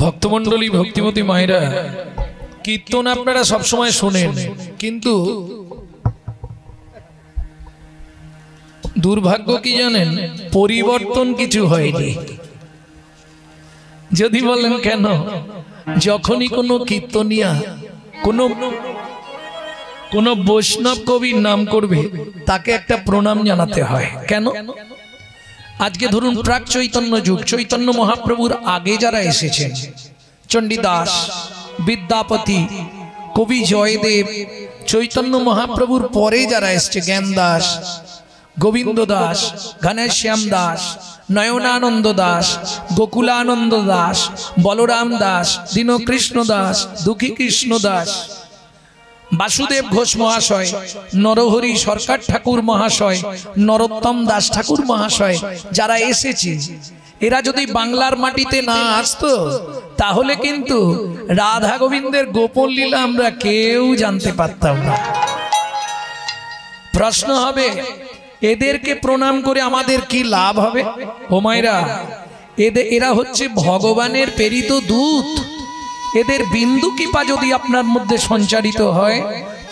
ভক্তমণ্ডলী ভক্তিমতী মায়েরা কীর্তন আপনারা সব সময় শুনেন, কিন্তু দুর্ভাগ্য কি জানেন, পরিবর্তন কিছু হয়নি। যদি বলেন কেন, যখনই কোনো কীর্তনিয়া কোনো বৈষ্ণব কবির নাম করবে তাকে একটা প্রণাম জানাতে হয়। কেন? আজকে ধরুন প্রাক চৈতন্য যুগ, চৈতন্য মহাপ্রভুর আগে যারা এসেছেন, চণ্ডীদাস, বিদ্যাপতি, কবি জয়দেব, চৈতন্য মহাপ্রভুর পরে যারা এসছে, জ্ঞানদাস, গোবিন্দ দাস, ঘনশ্যাম দাস, নয়নানন্দ দাস, গোকুলানন্দ দাস, বলরাম দাস, দীনকৃষ্ণ দাস, দুঃখী কৃষ্ণ দাস, বাসুদেব ঘোষ মহাশয়, নরহরি সরকার ঠাকুর মহাশয়, নরোত্তম দাস ঠাকুর মহাশয়, যারা এসেছে, এরা যদি বাংলার মাটিতে না আসতো তাহলে কিন্তু রাধা গোবিন্দের গোপন লীলা আমরা কেউ জানতে পারতাম না। প্রশ্ন হবে, এদেরকে প্রণাম করে আমাদের কি লাভ হবে? ও মায়েরা, এরা হচ্ছে ভগবানের প্রেরিত দূত। এদের বিন্দু কৃপা যদি আপনার মধ্যে সঞ্চারিত হয়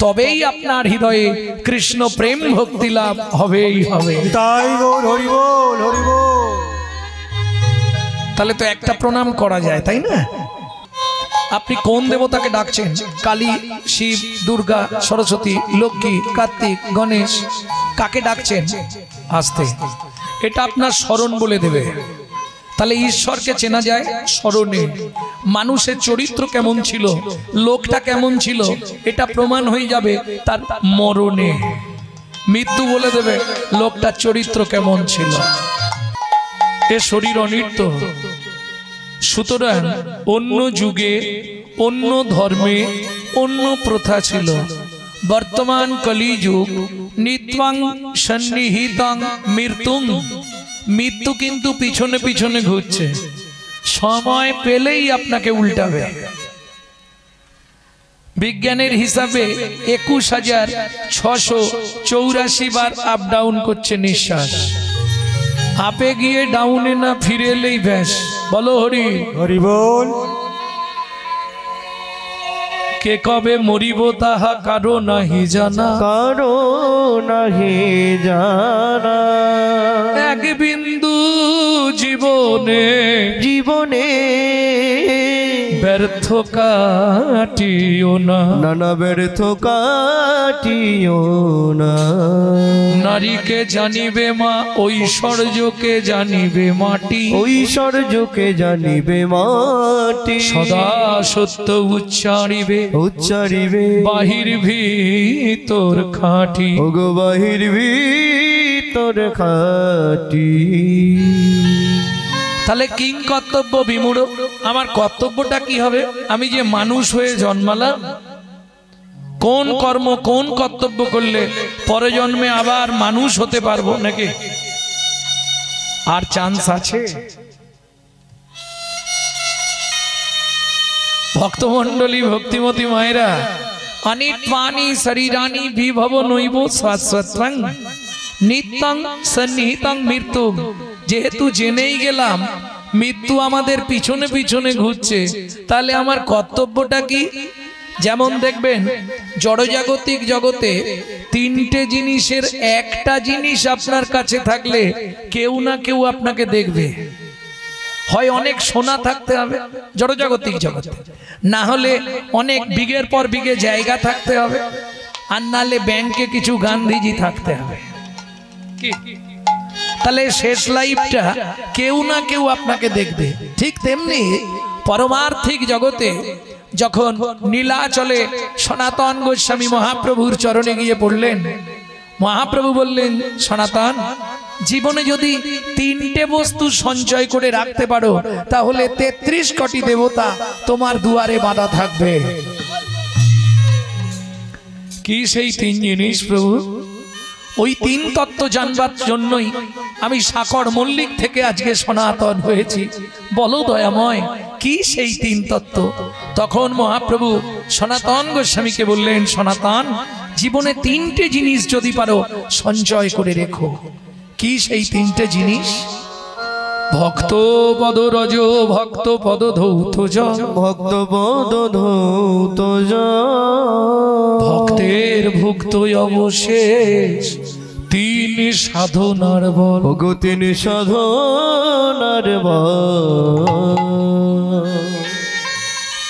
তবেই আপনার হৃদয়ে কৃষ্ণ প্রেম ভক্তি লাভ হবেই হবে। তাই গৌর হরি বল, হরি বল। তাহলে তো একটা প্রণাম করা যায়, তাই না? আপনি কোন দেবতাকে ডাকছেন? কালী, শিব, দুর্গা, সরস্বতী, লক্ষ্মী, কার্তিক, গণেশ, কাকে ডাকছেন? আস্তে, এটা আপনার স্মরণ বলে দেবে। তাহলে ঈশ্বরকে চেনা যায় স্মরণে। মানুষের চরিত্র কেমন ছিল, লোকটা কেমন ছিল, এটা প্রমাণ হয়ে যাবে তার মরণে। মৃত্যু বলে দেবে লোকটার চরিত্র কেমন ছিল। এ শরীর অনিত্য। সুতরাং অন্য যুগে, অন্য ধর্মে, অন্য প্রথা ছিল। বর্তমান কলিযুগ নিত্যাং সন্নিহিতাং মৃত্যুং। মৃত্যু কিন্তু পিছনে পিছনে ঘুরছে, সময় পেলেই আপনাকে উল্টাবে। বিজ্ঞানের হিসাবে 21,684 বার আপ ডাউন করছে নিঃশ্বাস। আপে গিয়ে ডাউনে না ফিরে এলেই ব্যাস। বলো হরি হরি বল। কে কবে মরিব তাহা কারো নাহি জানা, কারো নাহি জানা। এক বিন্দু জীবনে জীবনে ব্যর্থ কাটিও না, নানা ব্যর্থ কাটিও না। নারীকে জানিবে মা, ঐশ্বর্যকে জানিবে মাটি, ঐশ্বর্যকে জানিবে মাটি। সদা সত্য উচ্চারিবে, উচ্চারিবে বাহির ভিতর খাঁটি। ওগো বাহির ভিতর খাঁটি। তাহলে কিং কর্তব্য বিমূঢ়। আমার কর্তব্যটা কি হবে? আমি যে মানুষ হয়ে জন্মালাম, কোন কর্ম কোন কর্তব্য করলে পরে জন্মে আবার মানুষ হতে পারবো নাকি? আর চান্স আছে? ভক্তমণ্ডলী ভক্তিমতী মায়েরা, অনিত্বানি শরীরানি বিভব নৈব শাশ্বতং নিত্যং সন্নিহিতং মৃত্যু। যেহেতু জেনেই গেলাম মৃত্যু আমাদের পিছনে পিছনে ঘুরছে, তাহলে আমার কর্তব্যটা কি? যেমন দেখবেন জড়জাগতিক জগতে তিনটে জিনিসের একটা জিনিস আপনার কাছে থাকলে কেউ না কেউ আপনাকে দেখবে। হয় অনেক সোনা থাকতে হবে জড়জাগতিক জগতে, না হলে অনেক বিঘের পর বিঘে জায়গা থাকতে হবে, আর নাহলে ব্যাংকে কিছু গান্ধীজি থাকতে হবে। তাহলে শেষ লাইফটা কেউ না কেউ আপনাকে দেখবে। ঠিক তেমনি পরমার্থিক জগতে যখন নীলাচলে সনাতন গোস্বামী মহাপ্রভুর চরণে গিয়ে পড়লেন, মহাপ্রভু বললেন, সনাতন, জীবনে যদি তিনটে বস্তু সঞ্চয় করে রাখতে পারো তাহলে 33 কোটি দেবতা তোমার দুয়ারে বাঁধা থাকবে। কি সেই তিন জিনিস প্রভু? ওই তিন তত্ত্ব জানবার জন্যই আমি সাকর মল্লিক থেকে আজকে সনাতন হয়েছি। বলো দয়াময়, কি সেই তিন তত্ত্ব? তখন মহাপ্রভু সনাতন গোস্বামীকে বললেন, সনাতন, জীবনে তিনটে জিনিস যদি পারো সঞ্চয় করে রেখো। কি সেই তিনটে জিনিস? ভক্ত পদ রজ ভক্ত পদ ধৌত জল, ভক্ত পদ ধৌত ভক্তের ভুক্ত অবশেষ তিন সাধনার বল, ওগো তিনি সাধনার বল।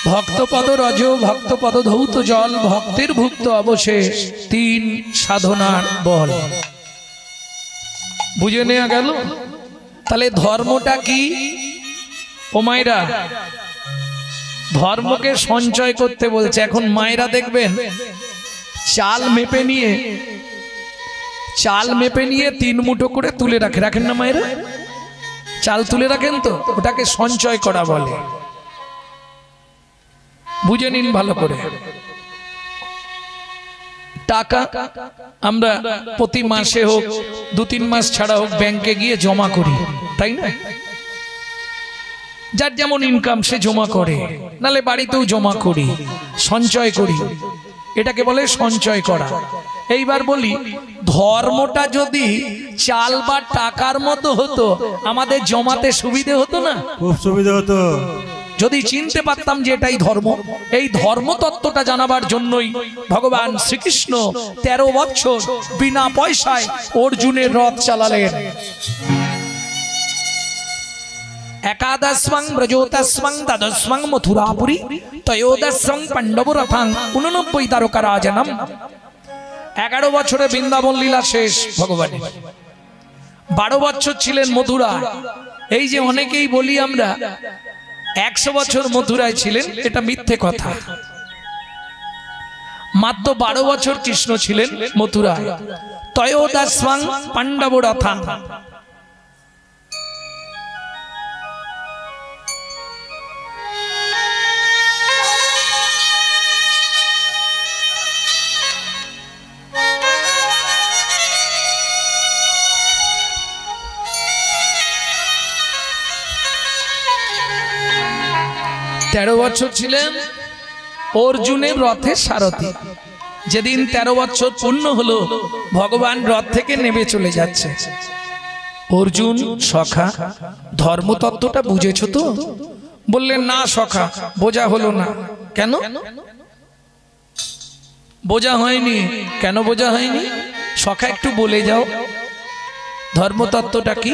ভক্ত পদ রজ ভক্ত পদ ধৌত জল, ভক্তের ভুক্ত অবশেষ তিন সাধনার বল। বুঝে নেওয়া গেল? তাহলে ধর্মটা কি? ও মায়েরা, ধর্মকে সঞ্চয় করতে বলছে। এখন মায়েরা দেখবেন চাল মেপে নিয়ে 3 মুঠো করে তুলে রাখেন না মায়েরা? চাল তুলে রাখেন তো, ওটাকে সঞ্চয় করা বলে। বুঝে নিন ভালো করে। টাকা আমরা প্রতি মাসে হোক 2-3 মাস ছাড়া হোক ব্যাংকে গিয়ে জমা করি, তাই না? যার যেমন ইনকাম সে জমা করে, নালে বাড়িতেও জমা করি, সঞ্চয় করি। এটাকে বলে সঞ্চয় করা। এইবার বলি, ধর্মটা যদি চাল বা টাকার মতো হতো, আমাদের জমাতে সুবিধে হতো না? খুব সুবিধা হতো। যদি চিনতে পারতাম যে এটাই ধর্ম। এই ধর্ম তত্ত্বটা জানাবার জন্যই ভগবান শ্রীকৃষ্ণ 13 বছর বিনা পয়সায় অর্জুনের রথ চালালেন। একাদশং ব্রজোতস্মং দ্বাদশং মথুরাপুরী ত্রয়োদশং পাণ্ডবরথাং 89 তারকা রাজনম। 11 বছরে বৃন্দাবন লীলা শেষ ভগবানের। 12 বছর ছিলেন মথুরা। এই যে অনেকেই বলি আমরা 100 বছর মথুরায় ছিলেন, এটা মিথ্যে কথা। মাত্র 12 বছর কৃষ্ণ ছিলেন মথুরায়। ত্রয়োদশং পাণ্ডবরথাং। তেরো বছর ছিলেন অর্জুনের রথের সারথি। যেদিন 13 বছর পূর্ণ হলো, ভগবান রথ থেকে নেমে চলে যাচ্ছে। অর্জুন, সখা, ধর্মতত্ত্বটা বুঝেছ তো? বললেন, না সখা, বোঝা হলো না। কেন বোঝা হয়নি? কেন বোঝা হয়নি সখা, একটু বলে যাও ধর্মতত্ত্বটা কি?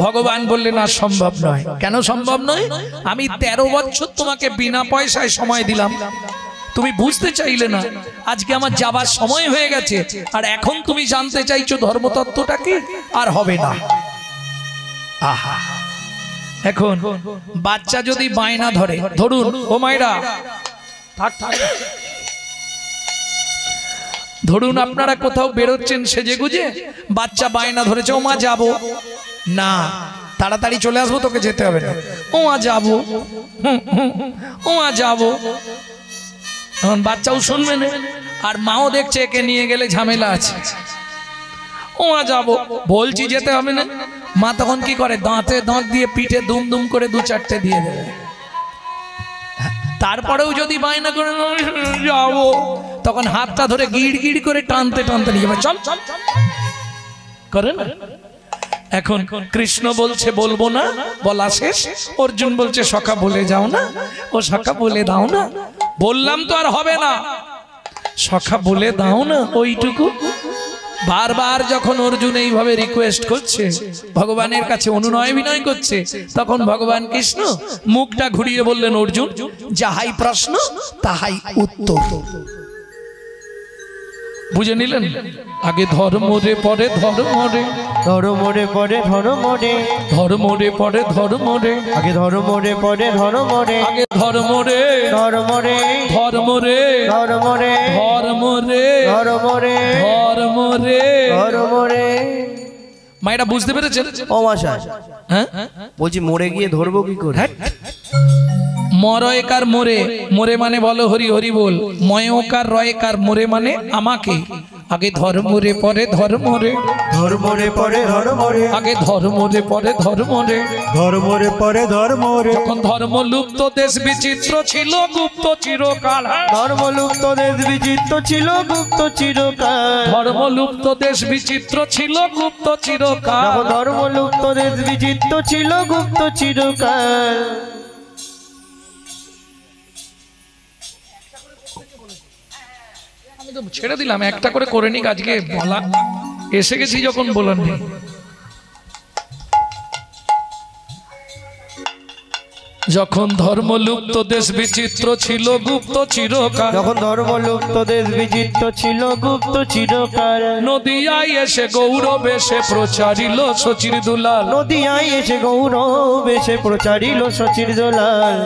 ভগবান বললেন, আর সম্ভব নয়। কেন সম্ভব নয়? আমি 13 বছর তোমাকে বিনা পয়সায় সময় দিলাম, তুমি বুঝতে চাইলে না। আজকে আমার যাবার সময় হয়ে গেছে, আর এখন তুমি জানতে চাইছো ধর্মতত্ত্বটা কি? আর হবে না। আহা, এখন বাচ্চা যদি বায়না ধরে, ধরুন ও মায়েরা, থাক থাক, ধরুন আপনারা কোথাও বেরোচ্ছেন সেজে গুজে, বাচ্চা বায়না ধরেছে, ও মা যাবো না, তাড়াতাড়ি চলে আসবো, তোকে যেতে হবে না। ও মা যাবো, ও মা যাবো। এখন বাচ্চাও শুনবে না, আর মাও দেখছে একে নিয়ে গেলে ঝামেলা আছে। ও মা যাবো, বলছি যেতে হবে না। মা তখন কি করে, দাঁতে দাঁত দিয়ে পিঠে দুম দুম করে 2-4টে দিয়ে দেবে। তারপরেও যদি বায়না করে যাবো, তখন হাতটা ধরে গিড় গিড় করে টানতে টানতে নিয়ে যাবে, চল চল করে না। এখন কৃষ্ণ বলছে বলবো না, বলা শেষ। অর্জুন বলছে, সখা বলে যাও না। ও সখা বলে দাও না। বললাম তো আর হবে না, সখা বলে দাও না, ওইটুকু। বারবার যখন অর্জুন এইভাবে রিকোয়েস্ট করছে, ভগবানের কাছে অনুনয় বিনয় করছে, তখন ভগবান কৃষ্ণ মুখটা ঘুরিয়ে বললেন, অর্জুন, যাহাই প্রশ্ন তাহাই উত্তর। বুঝে নিলেন? আগে ধর্ম রে, পরে ধর্ম রে, ধর্ম রে পরে ধর্ম রে, ধর্ম রে পরে ধর্ম রে, আগে ধর্ম রে পরে ধর্ম রে, আগে ধর্ম রে, ধর্ম রে, ধর্ম রে, ধর্ম রে, ধর্ম রে, ধর্ম রে, ধর্ম রে। ধর্ম রে। মায়েরা বুঝতে পেরেছেন? ও মশাই, হ্যাঁ, বলছি মরে গিয়ে ধরবো কি করে? মরয়কার মোরে, মোরে মানে বলো হরি হরি বল। ময়কার রয়কার মোরে মানে আমাকে। আগে ধর্মরে পরে ধর্মরে, ধর্মরে পরে ধর্মরে, আগে ধর্মরে পরে ধর্মরে, ধর্মরে পরে ধর্মরে। যখন ধর্ম লুপ্ত দেশ বিচিত্র ছিল গুপ্ত চিরকাল। ধর্মলুপ্ত দেশ বিচিত্র ছিল গুপ্ত চিরকাল। ধর্ম লুপ্ত দেশ বিচিত্র ছিল গুপ্ত চিরকাল। যখন ধর্মলুপ্ত দেশ বিচিত্র ছিল গুপ্ত চিরকাল। আমি তো ছেড়ে দিলাম, একটা করে করে নিক, আজকে বলা এসে গেছি যখন বলার নেই। যখন ধর্মলুপ্ত দেশ বিচিত্র ছিল গুপ্ত চিরকাল। যখন ধর্মলুপ্ত দেশ বিচিত্র ছিল গুপ্ত চিরকাল। নদিয়ায় এসে গৌরব এসে প্রচারিল শচীর দুলাল। নদিয়ায় এসে গৌরব এসে প্রচারিল শচীর দুলাল।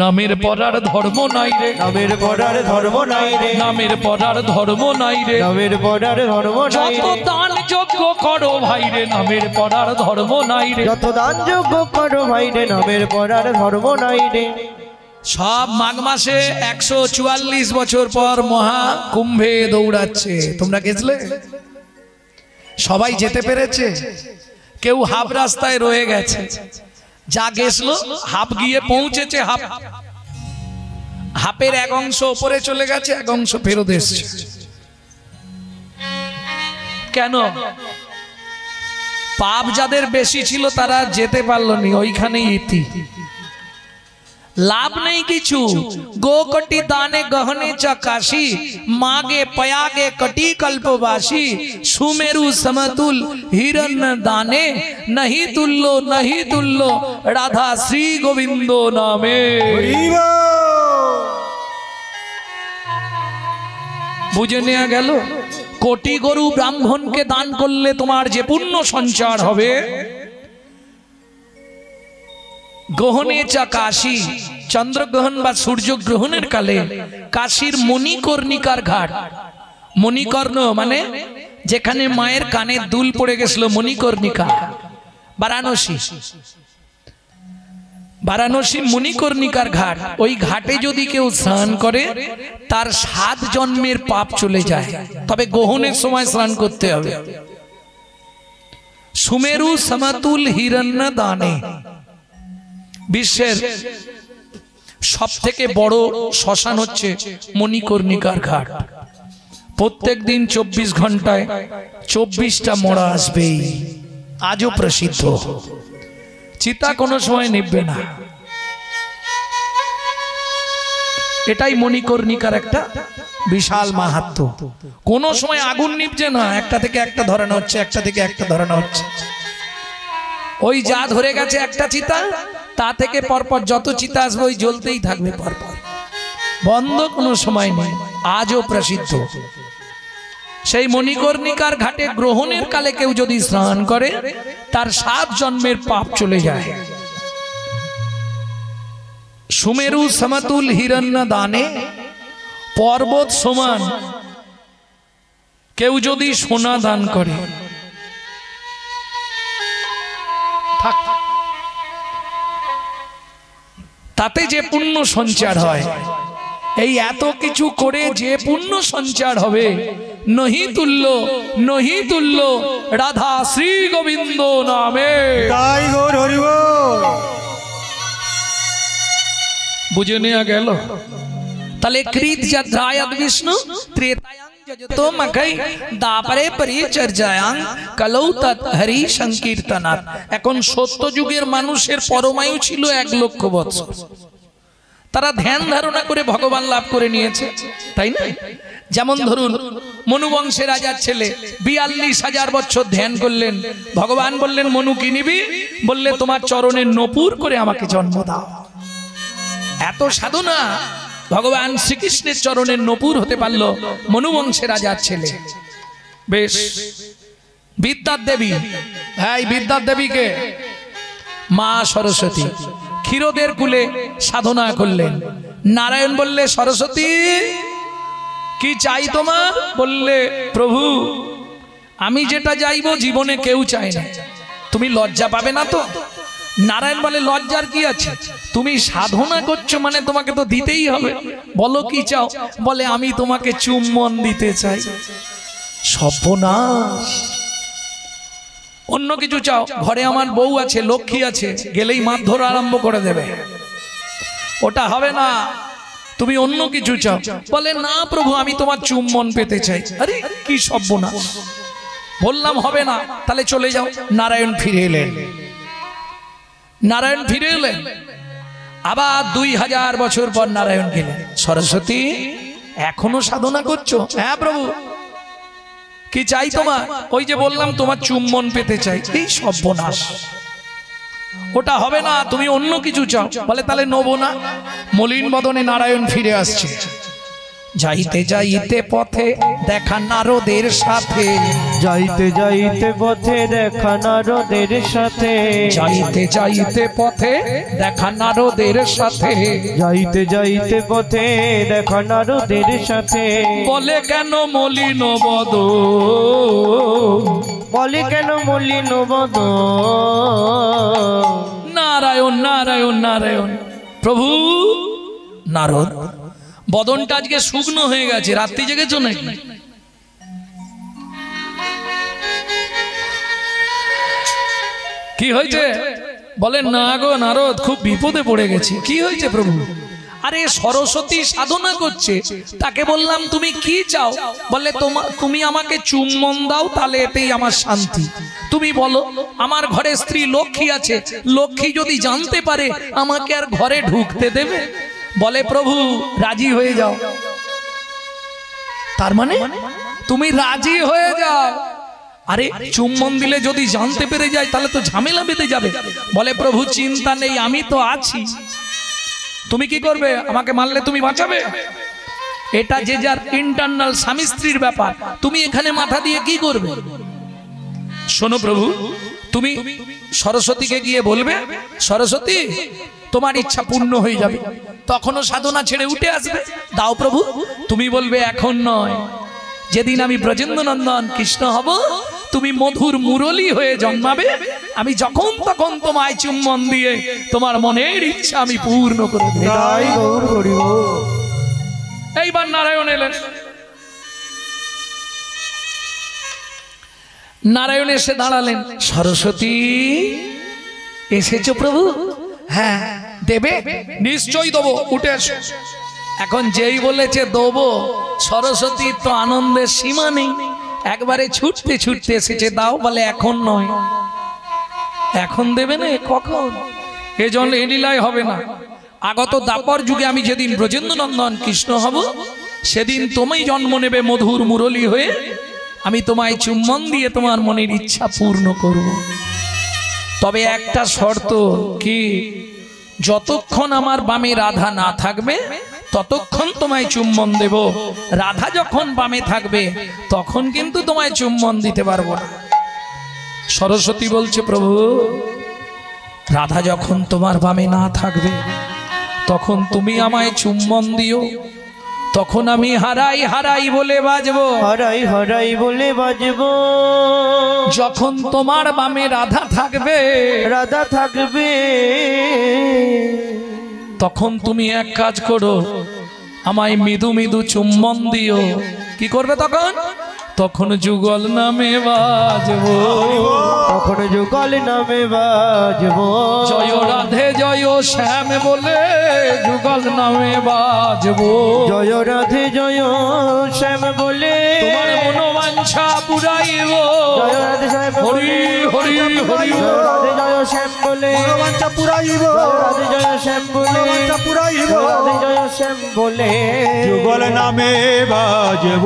নামের পরার ধর্ম নাই রে, নামের পড়ার ধর্ম নাই রে, নামের পরার ধর্ম নাই রে। নামের পড়ার ধর্ম নাই যত রে। দান যজ্ঞ করো ভাই রে, নামের পরার ধর্ম নাই রে। যত দান যোগ্য করো ভাই রে, নামের পড়ার ধর্ম নাই রে। সব মাঘ মাসে 144 বছর পর মহা কুম্ভে দৌড়াচ্ছে। তোমরা গেছিলে? সবাই যেতে পেরেছে? কেউ হাফ রাস্তায় রয়ে গেছে। যা গেছিল হাফ গিয়ে পৌঁছেছে, হাফের এক অংশ উপরে চলে গেছে, এক অংশ ফেরত এসছে। কেন? পাপ যাদের বেশি ছিল তারা যেতে পারলো নি, ওইখানেই ইতি। লাভ নেই কিছু। গো কটি দানে গহনে চকাশি, মাগে পয়াগে কটি কল্পবাসী। সুমেরু সমতুल হিরণ্য দানে, नहीं तुल्लो नहीं तुल्लो राधा श्री गोविंदो नामे। বুঝে নেওয়া গেল? কোটি গরু ব্রাহ্মণকে দান করলে তোমার যে পুণ্য সঞ্চার হবে। গ্রহণে চা কাশী, চন্দ্রগ্রহণ বা সূর্যগ্রহণের কালে কাশীর মণিকর্ণিকার ঘাট। মণিকর্ণ মানে যেখানে মায়ের কানে দুল পড়ে গেছিল, মণিকর্ণিকা। বারাণসী, বারাণসী মণিকর্ণিকার ঘাট। ওই ঘাটে যদি কেউ স্নান করে তার 7 জন্মের পাপ চলে যায়। তবে গ্রহণের সময় স্নান করতে হবে। সুমেরু সমতুল হিরণ্য দানে। বিশ্বের সব থেকে বড় শ্মশান হচ্ছে মণিকর্ণিকার ঘাট। প্রত্যেক দিন 24 ঘন্টায় 24টা মরা আসবেই। আজও প্রসিদ্ধ। চিতা কোনো সময় নিভবে না। এটাই মণিকর্ণিকার একটা বিশাল মাহাত্ম্য। কোনো সময় আগুন নিভছে না, একটা থেকে একটা ধরানো হচ্ছে, একটা থেকে একটা ধরানো হচ্ছে। ওই যা ধরে গেছে একটা চিতা, তা থেকে পরপর যত চিতা আসবে ওই জ্বলতেই থাকবে পরপর, বন্ধ কোনো সময় নেই। আজও প্রসিদ্ধ। সেই মণিকর্ণিকার ঘাটে গ্রহণের কালে কেউ যদি স্নান করে তার 7 জন্মের পাপ চলে যায়। সুমেরু সমতুল হিরণ্য দানে। পর্বত সমান কেউ যদি সোনা দান করে, তাতে যে পুণ্য সঞ্চার হয়, এই এত কিছু করে যে পুণ্য সঞ্চার হবে, নহি তুল্য নহি তুল্য রাধা শ্রী গোবিন্দ নামে। তাই গৌর হরি বল। বুঝে নেওয়া গেল? তাহলে কৃত যদ্রায়দ বিষ্ণু ত্রেতায়াং যজতো মখৈ দাপরে পরিচর্যায়াং কলৌ তৎ হরি সংকীর্তনাৎ। এখন সত্য যুগের মানুষের পরমায়ু ছিল 1 লক্ষ বছর। তারা ধ্যান ধারণা করে ভগবান লাভ করে নিয়েছে, তাই না? যেমন ধরুন মনু বংশের রাজার ছেলে 42,000 বছর ধ্যান করলেন। ভগবান বললেন, মনু কি নিবি? বললে, তোমার চরণের নপুর করে আমাকে জন্ম দাও। এত সাধনা, ভগবান শ্রীকৃষ্ণের চরণের নপুর হতে পারলো মনু বংশের রাজার ছেলে। বেশ, বিদ্যার দেবী, হ্যাঁ বিদ্যার দেবীকে মা সরস্বতী ক্ষীরদের কুলে সাধনা করলেন। নারায়ণ বললে, সরস্বতী কি চাই তোমার? বললে, প্রভু আমি যেটা চাইবো জীবনে কেউ চায় না, তুমি লজ্জা পাবে না তো? নারায়ণ বলে লজ্জার কি আছে, তুমি সাধনা করছো মানে তোমাকে তো দিতেই হবে, বলো কি চাও? বলে আমি তোমাকে চুম্বন দিতে চাই। সর্বনাশ, অন্য কিছু চাও? ঘরে আমার বউ আছে, লক্ষ্মী আছে, গেলেই মারধর আরম্ভ করে দেবে, ওটা হবে না, তুমি অন্য কিছু চাও। বলে না প্রভু, আমি তোমার চুম্বন পেতে চাই। আরে কি সর্বনাশ, বললাম হবে না, তাহলে চলে যাও। নারায়ণ ফিরে এলেন, নারায়ণ ফিরে এলেন। আবার 2000 বছর পর নারায়ণ গেলেন, সরস্বতী এখনো সাধনা করছো? হ্যাঁ প্রভু। কি চাই তোমার? ওই যে বললাম তোমার চুম্বন পেতে চাই। এই সর্বনাশ, ওটা হবে না, তুমি অন্য কিছু চাও। বলে তাহলে নেবো না। মলিন বদনে নারায়ণ ফিরে আসছে। যাইতে যাইতে পথে দেখা নারদের সাথে, যাইতে যাইতে পথে দেখা নারদের সাথে, যাইতে যাইতে পথে দেখা নারদের সাথে, যাইতে যাইতে পথে দেখা নারদের সাথে। বলে কেন মলিন বদন, বলে কেন মলিন বদন। নারায়ণ নারায়ণ নারায়ণ। প্রভু নারদ, বদনটা আজকে শুকনো হয়ে গেছে, রাত্রি জেগেছো নাকি? কি হয়েছে? বলে না গো নারদ, খুব বিপদে পড়ে গেছি। কি হয়েছে প্রভু? আরে সরস্বতী সাধনা করছে, তাকে বললাম তুমি কি চাও? বলে তুমি আমাকে চুম্বন দাও, তাহলে এতেই আমার শান্তি। তুমি বলো, আমার ঘরে স্ত্রী লক্ষ্মী আছে, লক্ষ্মী যদি জানতে পারে আমাকে আর ঘরে ঢুকতে দেবে? বলে প্রভু রাজি হয়ে যাও। তার মানে তুমি রাজি হয়ে যাও। আরে চুম্বন দিলে যদি জানতে পেরে যায় তাহলে তো ঝামেলা বেঁধে যাবে। বলে প্রভু চিন্তা নেই, আমি তো আছি। তুমি কি করবে? আমাকে মারলে তুমি বাঁচাবে? এটা যে যার ইন্টারনাল স্বামী স্ত্রীর ব্যাপার, তুমি এখানে মাথা দিয়ে কি করবে? শোনো প্রভু, তুমি সরস্বতীকে গিয়ে বলবে সরস্বতী তোমার ইচ্ছা পূর্ণ হয়ে যাবে, তখনও সাধনা ছেড়ে উঠে আসবে। দাও প্রভু। তুমি বলবে এখন নয়, যেদিন আমি ব্রজেন্দ্র নন্দন কৃষ্ণ হব, তুমি মধুর মুরলী হয়ে জন্মাবে, আমি যখন তখন তোমায় চুম্বন দিয়ে তোমার মনের ইচ্ছা আমি পূর্ণ করে দেব। তাই গৌর হরি বল। এইবার নারায়ণ এলেন। নারায়ণ এসে দাঁড়ালেন। সরস্বতী এসেছো প্রভু? হ্যাঁ দেবে? নিশ্চয়ই দেবো, উঠে এসো। এখন যেই বলেছে দেবো, সরস্বতীর তো আনন্দের সীমা নেই, একবারে ছুটতে ছুটতে এসেছে। দাও। বলে এখন নয়। এখন দেবে না? কখন? এজন্য এ লীলায় হবে না। আগত দাপর যুগে আমি যেদিন ব্রজেন্দ্র নন্দন কৃষ্ণ হব, সেদিন তুমি জন্ম নেবে মধুর মুরলী হয়ে, আমি তোমায় চুম্বন দিয়ে তোমার মনের ইচ্ছা পূর্ণ করব। তবে একটা শর্ত। কি? যতক্ষণ আমার বামে রাধা না থাকবে ততক্ষণ তোমায় চুম্বন দেব। রাধা যখন বামে থাকবে তখন কিন্তু তোমায় চুম্বন দিতে পারবো না। সরস্বতী বলছে প্রভু, রাধা যখন তোমার বামে না থাকবে তখন তুমি আমায় চুম্বন দিও, তখন আমি হারাই হারাই বলে বাজবো, হরাই হরাই বলে বাজবো। যখন তোমার বামে রাধা থাকবে, রাধা থাকবে, তখন তুমি এক কাজ করো, আমায় মৃদু মৃদু চুম্বন দিও। কি করবে তখন? তখন যুগল নামে বাজবো, তখন যুগল নামে বাজবো। জয় রাধে জয় শ্যাম বলে যুগল নামে বাজবো। জয় রাধে জয় শ্যাম বলে তোমার মনোবাঞ্ছা পুরাইব। জয় রাধে শ্যাম হরি হরি হরি। জয় রাধে জয় শ্যাম বলে মনোবাঞ্ছা পুরাইব, জয় রাধে জয় শ্যাম বলে মনোবাঞ্ছা পুরাইব, জয় রাধে জয় শ্যাম বলে যুগল নামে বাজব।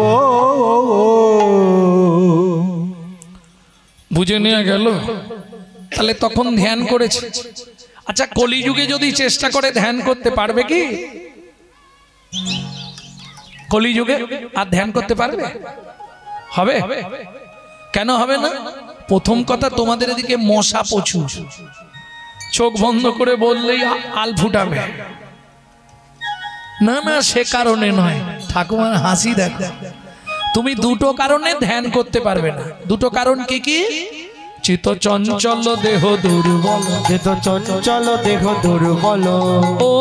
বুঝে নেওয়া গেল? তাহলে তখন ধ্যান করেছে। আচ্ছা কলিযুগে যদি চেষ্টা করে ধ্যান করতে পারবে কি? কলিযুগে আর ধ্যান করতে পারবে? হবে? কেন হবে না? প্রথম কথা, তোমাদের এদিকে মশা প্রচুর, চোখ বন্ধ করে বললেই আল ফুটাবে। না না, সে কারণে নয়, ঠাকুমার হাসি দেখো। তুমি দুটো কারণে ধ্যান করতে পারবে না। দুটো কারণ কি কি? চিত চঞ্চল দেহ দুর্বল, চিত চঞ্চল দেহ দুর্বল, ও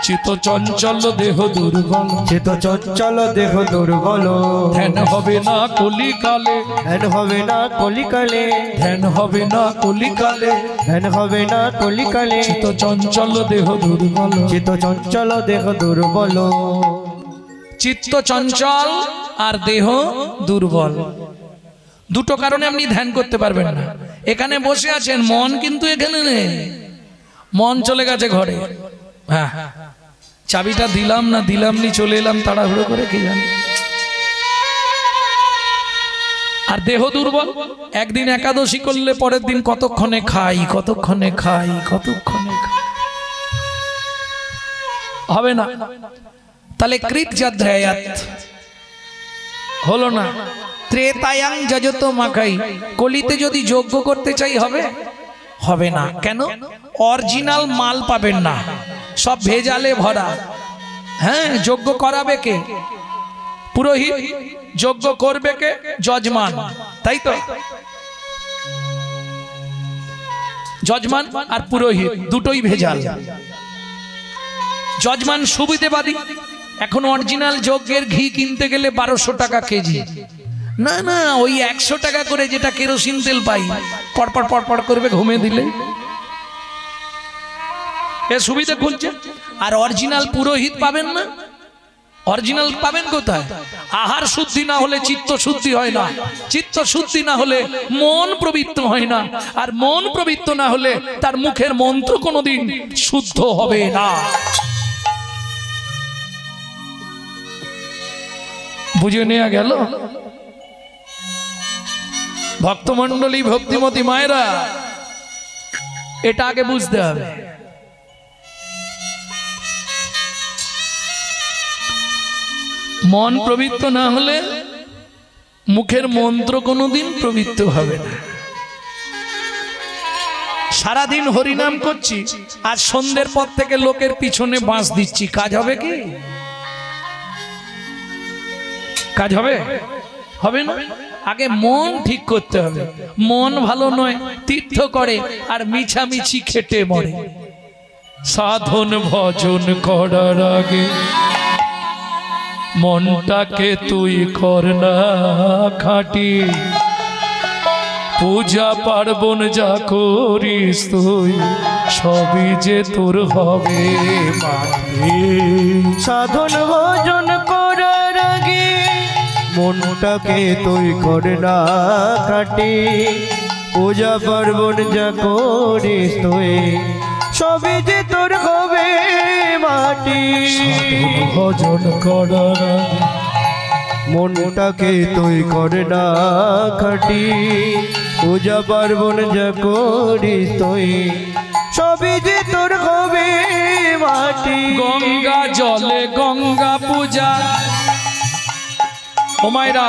চিত চঞ্চল দেহ দুর্বল, চিত চঞ্চল দেহ দুর্বল, ধ্যান হবে না কলিকালে, ধ্যান হবে না কলিকালে, ধ্যান হবে না কলিকালে, ধ্যান হবে না কলিকালে, চিত চঞ্চল দেহ দুর্বল। চিত চঞ্চল দেহ দুর্বল, চিত্ত চঞ্চল আর দেহ দুর্বল, দুটো কারণে আপনি ধ্যান করতে পারবেন না। এখানে বসে আছেন, মন কিন্তু এখানে নেই, মন চলে গেছে ঘরে। হ্যাঁ, চাবিটা দিলাম না দিলাম নি চলে এলাম তাড়াহুড়ো করে, কি জানি। আর দেহ দুর্বল, একদিন একাদশী করলে পরের দিন কতক্ষণে খাই, কতক্ষণে খাই, কতক্ষণে খাই, হবে না। তাহলে কৃতজাধ্যায়াত হলো না। ত্রেতায়াং যজত মাখাই, কলিতে যদি যজ্ঞ করতে চাই হবে, হবে না। কেন? অরিজিনাল মাল পাবেন না, সব ভেজালে ভরা। হ্যাঁ, যজ্ঞ করাবে কে? পুরোহিত। যজ্ঞ করবে কে? যজমান, তাই তো? যজমান আর পুরোহিত দুটোই ভেজাল। যজমান সুবিধেবাদী, এখন অরিজিনাল যজ্ঞের ঘি কিনতে গেলে 1200 টাকা কেজি। না না, ওই 100 টাকা করে যেটা কেরোসিন তেল পাই, পরপর পরপর করবে ঘুমে দিলে, এ সুবিধা খুঁজছে। আর অরিজিনাল পুরোহিত পাবেন না। অরিজিনাল পাবেন কোথায়? আহার শুদ্ধি না হলে চিত্ত শুদ্ধি হয় না, চিত্ত শুদ্ধি না হলে মন পবিত্র হয় না, আর মন পবিত্র না হলে তার মুখের মন্ত্র কোনোদিন শুদ্ধ হবে না। বুঝে নেওয়া গেল? ভক্তমণ্ডলী, ভক্তিমতী মায়েরা, এটা আগে বুঝতে হবে। মন পবিত্র না হলে মুখের মন্ত্র কোনোদিন পবিত্র হবে না। সারাদিন হরিনাম করছি আর সন্ধ্যের পর থেকে লোকের পিছনে বাঁশ দিচ্ছি, কাজ হবে কি? কাজ হবে? হবে না। আগে মন ঠিক করতে হবে। মন ভালো নয়, তীর্থ করে আর মিছামিছি খেটে মরে। সাধন ভজন করার আগে মনটাকে তুই কর না খাঁটি, পূজা পার্বণ যা করিস তুই সবই যে তোর হবে মাটি। সাধন ভজন করার আগে মনটাকে তুই কর না খাঁটি, পূজা পার্বণ যা করিস তুই সবই যে তোর হবে মাটি। সাধন ভজন করার আগে মনটাকে তুই কর না খাঁটি, পূজা পার্বণ যা করিস তুই সবই যে তোর হবে মাটি। গঙ্গা জলে গঙ্গা পূজা, ও মায়েরা,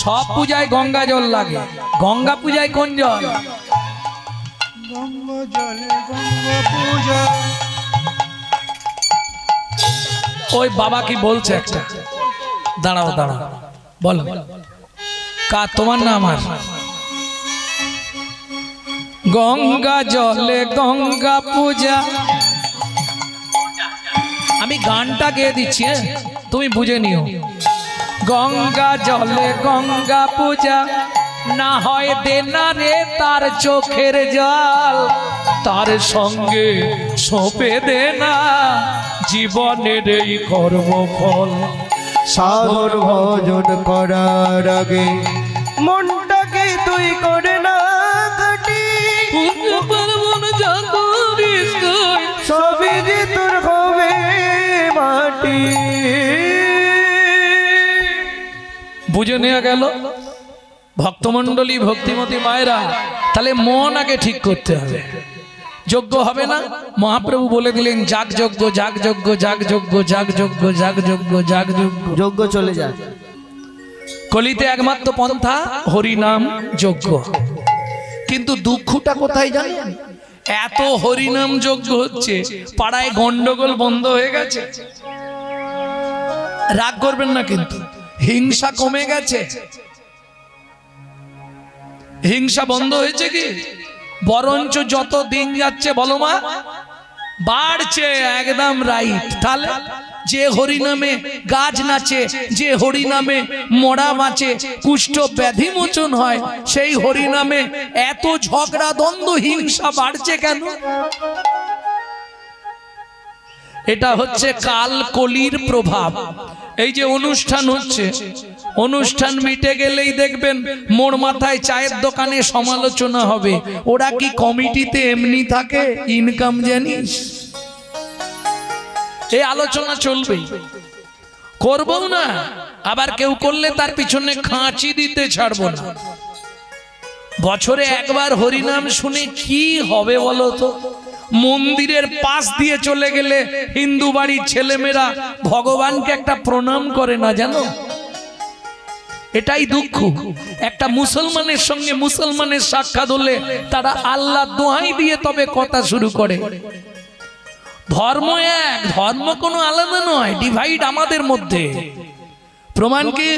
সব পূজায় গঙ্গা জল লাগে। গঙ্গা পূজায় কোন জল? গঙ্গা জলে গঙ্গা পূজা। ওই বাবা কি বলছে একটা, দাঁড়াও দাঁড়াও, বলো কা তোমার না আমার? গঙ্গা জলে গঙ্গা পূজা, আমি গানটা গেয়ে দিচ্ছি, তুমি বুঝে নিও। গঙ্গা জলে গঙ্গা পূজা, না হয় দেনা রে তার চোখের জল, তার সঙ্গে সঁপে দেনা জীবনের এই কর্মফল। সাধন ভজন করার আগে মনটাকে তুই করে না খাঁটি, সবই যে তোর হবে মাটি। বুঝে নেওয়া গেল? ভক্তমণ্ডলী, ভক্তিমতী মায়েরা, তাহলে মন আগে ঠিক করতে হবে। যজ্ঞ হবে না, মহাপ্রভু বলে দিলেন যাগ যজ্ঞ, যাগ যজ্ঞ, যাগ যজ্ঞ, যাগ যজ্ঞ, যাগ যজ্ঞ, যাগ যজ্ঞ। যজ্ঞ চলে যায়। কলিতে একমাত্র পন্থা হরিনাম যজ্ঞ। কিন্তু দুঃখটা কোথায় জানেন? এত হরিনাম যজ্ঞ হচ্ছে, পাড়ায় গন্ডগোল বন্ধ হয়ে গেছে। রাগ করবেন না, কিন্তু হিংসা কমে গেছে? হিংসা বন্ধ হয়েছে কি? বরঞ্চ যত দিন যাচ্ছে বলো মা বাড়ছে। একদম রাইট। তাহলে যে হরি নামে গাছ নাচে, যে হরি নামে মরা বাঁচে, কুষ্ঠ ব্যাধি মোচন হয়, সেই হরি নামে এত ঝগড়া দ্বন্দ্ব হিংসা বাড়ছে কেন? এটা হচ্ছে কাল কলির প্রভাব। এই যে অনুষ্ঠান হচ্ছে, অনুষ্ঠান মিটে গেলেই দেখবেন মোড় মাথায় চায়ের দোকানে সমালোচনা হবে। ওরা কি কমিটিতে এমনি থাকে? ইনকাম জানিস? এই আলোচনা চলবেই, করবো না। আবার কেউ করলে তার পিছনে খাঁচি দিতে ছাড়বো না। বছরে একবার হরিনাম শুনে কি হবে বলো তো? মন্দিরের পাশ দিয়ে চলে গেলে হিন্দু বাড়ির ছেলেমেয়েরা ভগবানকে একটা প্রণাম করে না, জানো? এটাই দুঃখ। একটা মুসলমানের সঙ্গে মুসলমানের সাক্ষাৎ হলে তারা আল্লাহ দোহাই দিয়ে তবে কথা শুরু করে। ধর্ম এক, ধর্ম কোনো আলাদা নয়, ডিভাইড আমাদের মধ্যে। প্রমাণ কি?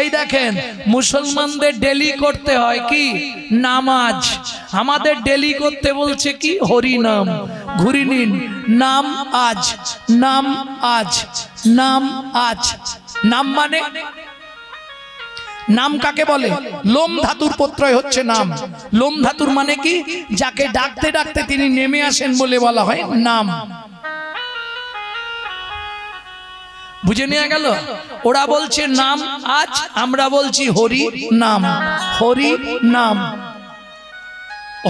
এই দেখেন, মুসলমানদের ডেলি করতে হয় কি? নামাজ। আমাদের ডেলি করতে বলছে কি? হরি নাম। ঘুরি নিন, নাম আজ, নাম আজ, নাম আজ। নাম মানে, নাম কাকে বলে? লোম ধাতুর প্রত্যয় হচ্ছে নাম। লোম ধাতুর মানে কি? যাকে ডাকতে ডাকতে তিনি নেমে আসেন বলে বলা হয় নাম। বুঝে নেওয়া গেল? ওরা বলছে নাম আজ, আমরা বলছি হরি নাম। হরি নাম,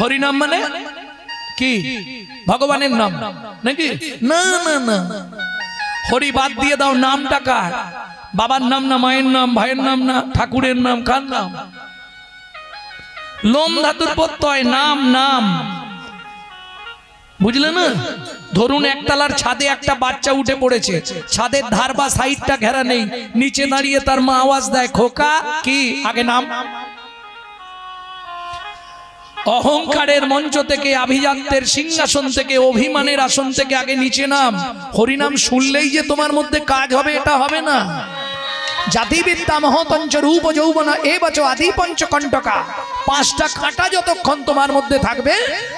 হরি নাম মানে কি? ভগবানের নাম নাকি? না না না, হরি বাদ দিয়ে দাও। নামটা কার? বাবার নাম না, মায়ের নাম, ভাইয়ের নাম না, ঠাকুরের নাম? কার নাম? লোম ধাতুর প্রত্যয় নাম। নাম বুঝলে না? ধরুন একতলার ছাদে একটা বাচ্চা উঠে পড়েছে, ছাদের ধার বা সাইডটা ঘেরা নেই, নিচে দাঁড়িয়ে তার মা আওয়াজ দেয়, খোকা কি? আগে নাম। অহংকারের মঞ্চ থেকে, আভিজাত্যের সিংহাসন থেকে, অভিমানের আসন থেকে আগে নিচে নাম। হরিনাম শুনলেই যে তোমার মধ্যে কাজ হবে এটা হবে না। জাতিবিদ্যা মহতঞ্চ রূপ যৌবন এবচ আদি পঞ্চকণ্টকা। পাঁচটা কাঁটা যতক্ষণ তোমার মধ্যে থাকবে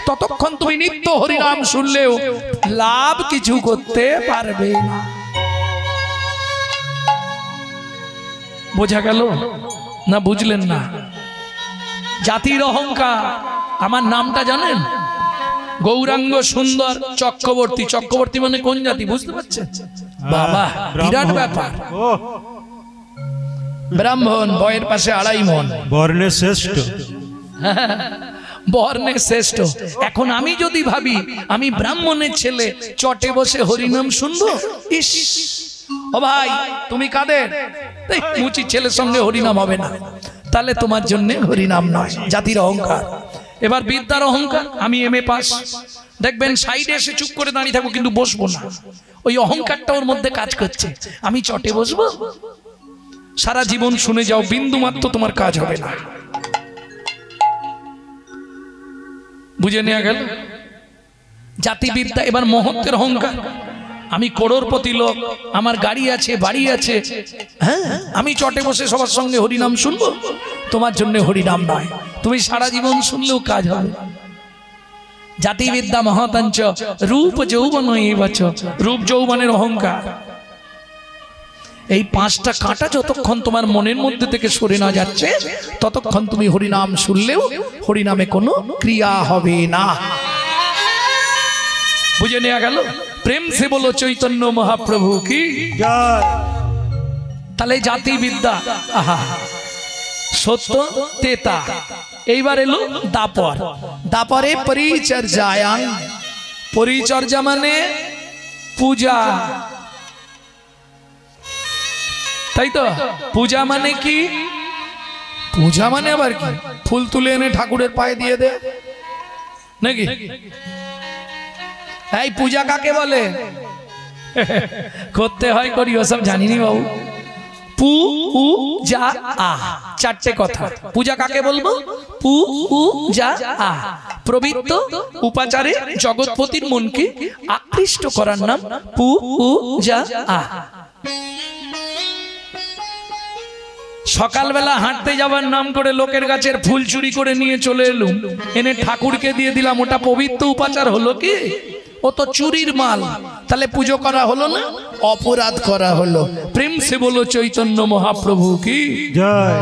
ততক্ষণ তুমি নিত্য হরিনাম শুনলেও লাভ কিছু করতে পারবে না। বোঝা গেল না? বুঝলেন না? জাতির অহংকার। আমার নামটা জানেন? গৌরাঙ্গ সুন্দর চক্রবর্তী। চক্রবর্তী মানে কোন জাতি বুঝতে পারছেন? বাবা, বিরাট ব্যাপার। ব্রাহ্মণ, বয়ের পাশে 2.5 মণ, বর্ণে শ্রেষ্ঠ। বর্ণে শ্রেষ্ঠ। এখন আমি যদি ভাবি আমি ব্রাহ্মণের ছেলে, চটে বসে হরিনাম শুনবো, ইস ও ভাই তুমি কাদের? মুচি ছেলের সঙ্গে হরিনাম হবে না, তাহলে তোমার জন্য হরিনাম নয়। জাতির অহংকার। এবার বিদ্যার অহংকার। আমি MA পাস, দেখবেন সাইডে এসে চুপ করে দাঁড়িয়ে থাকবো, কিন্তু বসবো না। ওই অহংকারটা ওর মধ্যে কাজ করছে। আমি চটে বসবো। সারা জীবন শুনে যাও, বিন্দু মাত্র তোমার কাজ হবে না। বুঝে নেওয়া গেল? জাতিবিদ্যা। এবার মহত্বের অহংকার। আমি করোড়পতি লোক, আমার গাড়ি আছে, বাড়ি আছে, হ্যাঁ, আমি চটে বসে সবার সঙ্গে হরিনাম শুনবো। তোমার জন্য হরিনাম নয়, তুমি সারা জীবন শুনলেও কাজ হবে। জাতিবিদ্যা মহতাঞ্চ রূপ যৌবন এবচ। রূপ যৌবনের অহংকার। এই 5টা কাঁটা যতক্ষণ তোমার মনের মধ্যে থেকে সরে না যাচ্ছে ততক্ষণ তুমি হরিনাম শুনলেও হরিনামে কোনো ক্রিয়া হবে না। বুঝে নেওয়া গেল? প্রেম সে বলো চৈতন্য মহাপ্রভু কি জয়। তাহলে জাতিবিদ্যা, আহা, সত্য তেতা। এইবার এলো দাপর। দাপরে পরিচর্যায়াং। পরিচর্যা মানে পূজা, তাই তো? পূজা মানে কি? পূজা মানে আবার কি? ফুল তুলে এনে ঠাকুরের পায়ে দিয়ে দে নাকি? এই পূজা কাকে বলে? করতে হয়, করি, ওসব জানিনি বাবু। পু উ যা আ, 4টে কথা। পূজা কাকে বলবো? পু উ যা আ। পবিত্র উপাচারে জগৎপতির মনকে আকৃষ্ট করার নাম পু উ যা আ। সকালবেলা হাঁটতে যাবার নাম করে লোকের গাছের ফুল চুরি করে নিয়ে চলে এলুম, এনে ঠাকুরকে দিয়ে দিলাম, ওটা পবিত্র উপাচার হলো কি? ও তো চুরির মাল, তাহলে পুজো করা হলো না, অপরাধ করা হলো। প্রেম সে বলো চৈতন্য মহাপ্রভু কি জয়।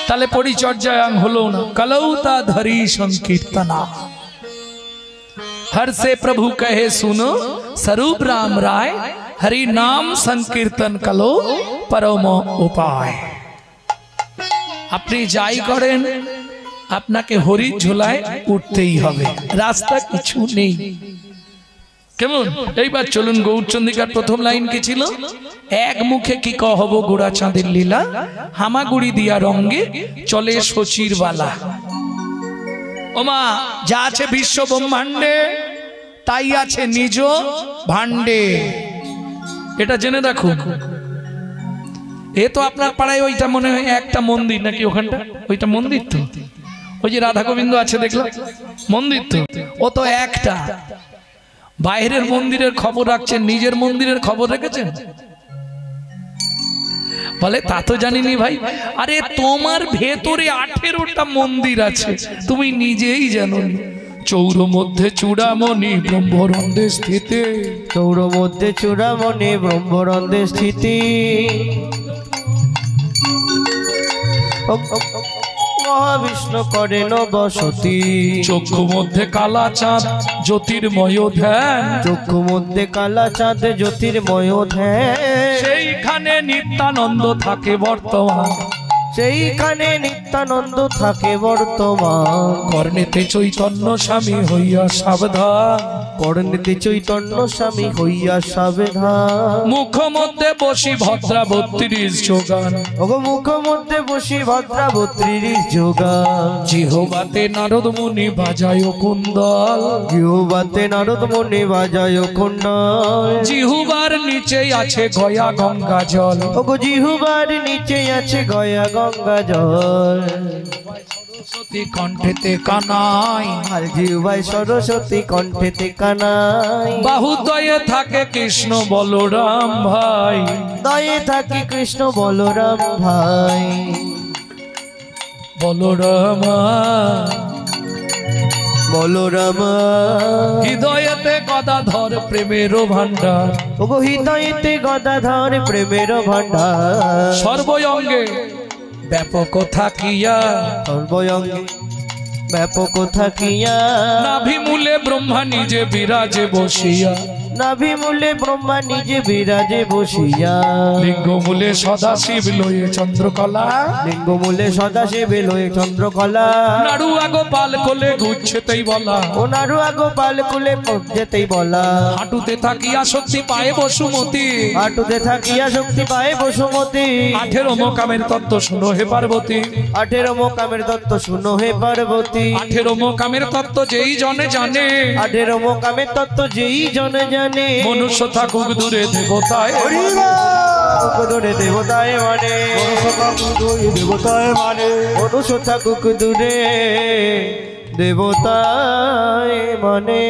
তাহলে পরিচর্যায় হলো না। কলৌতা ধরি সংকীর্তনা हर से प्रभु कहे सुनो स्वरूप राम राय, हरि नाम संकीर्तन कलो परम उपाय। আপনি যাই করেন আপনাকে হরির ঝোলায় উঠতেই হবে, রাস্তা কিছু নেই। কেমন? এইবার চলুন গৌরচন্দ্রিকার প্রথম লাইন কি ছিল? এক মুখে কি কহব গোড়া চাঁদের লীলা, হামাগুড়ি দিয়া রঙ্গে চলে শচীর বালা। ওমা, যা আছে বিশ্ব ব্রহ্মাণ্ডে তাই আছে নিজ ভাণ্ডে, এটা জেনে রাখুন। এ তো আপনার পাড়ায় ওইটা মনে হয় একটা মন্দির নাকি? ওখানটা ওইটা মন্দির তো, ওই যে রাধা গোবিন্দ আছে দেখলাম, মন্দির তো। ও তো একটা, বাইরের মন্দিরের খবর রাখছেন, নিজের মন্দিরের খবর রেখেছেন? বলে তা তো জানিনি ভাই। আরে তোমার ভেতরে 18টা মন্দির আছে, তুমি নিজেই জানো। চৌর মধ্যে চূড়ামণি ব্রহ্মরন্ধে স্থিতে, চৌর মধ্যে চূড়ামণি ব্রহ্মরন্ধে স্থিতি, মহাবিষ্ণু করেন বসতি। চক্ষু মধ্যে কালা চাঁদ জ্যোতির্ময় ধ্যান, চক্ষু মধ্যে কালা চাঁদ জ্যোতির্ময় ধ্যান, সেইখানে নিত্যানন্দ থাকে বর্তমান, সেইখানে নিত্যানন্দ থাকে বর্তমান। কর্ণেতে চৈতন্য স্বামী হইয়া সাবধান, কর্ণেতে চৈতন্য স্বামী হইয়া সাবধান। মুখ মধ্যে বসি ভদ্রাবত্রীর যোগান, ওগো মুখ মধ্যে বসি ভদ্রাবত্রীর যোগান। জিহ্বাতে নারদ মুনি বাজায় কুন্দল, জিহ্বাতে নারদ মুনি বাজায় কুণ্ডল। জিহ্বার নিচে আছে গয়া গঙ্গা জল, ওগো জিহ্বার নিচে আছে গয়া গঙ্গা জল। সরস্বতী কণ্ঠেতে কানাই, আর জিহ্বায় সরস্বতী কণ্ঠেতে কানাই। বাহুদয়ে থাকে কৃষ্ণ বলরাম ভাই, দয়ে থাকে কৃষ্ণ বলরাম ভাই। বলরাম বলরাম হৃদয়েতে গদাধর প্রেমের ভান্ডার, ওগো হৃদয়েতে গদাধর প্রেমের ভান্ডার। সর্বঙ্গে ব্যাপক থাকিয়া, সর্বঙ্গে ব্যাপক থাকিয়া, নাভিমূলে ব্রহ্মা নিজে বিরাজে বসিয়া, নাভিমূলে ব্রহ্মা নিজে বিরাজে বসিয়া। লিঙ্গমূলে সদাশিব লয়ে চন্দ্রকলা, লিঙ্গমূলে সদাশিব লয়ে চন্দ্রকলা। নাড়ুয়া গোপাল কোলে ঘুরছেতেই বলা, ও নাড়ুয়া গোপাল কুলে যেতেই বলা। হাঁটুতে থাকিয়া শক্তি পায়ে বসুমতি, হাঁটুতে থাকিয়া শক্তি পায় বসুমতী। 18 মোকামের তত্ত্ব শুনো হে পার্বতী, 18 মোকামের তত্ত্ব শুনো হে পার্বতী। 18 মোকামের তত্ত্ব যেই জনে জানে, 18 মোকামের তত্ত্ব যেই জনে জানে। মনুষ্য থাকুক দূরে দেবতায়, দূরে দেবতায় মানে, দেবতায় মানে, মনুষ্য থাকুক দূরে দেবতায় মানে।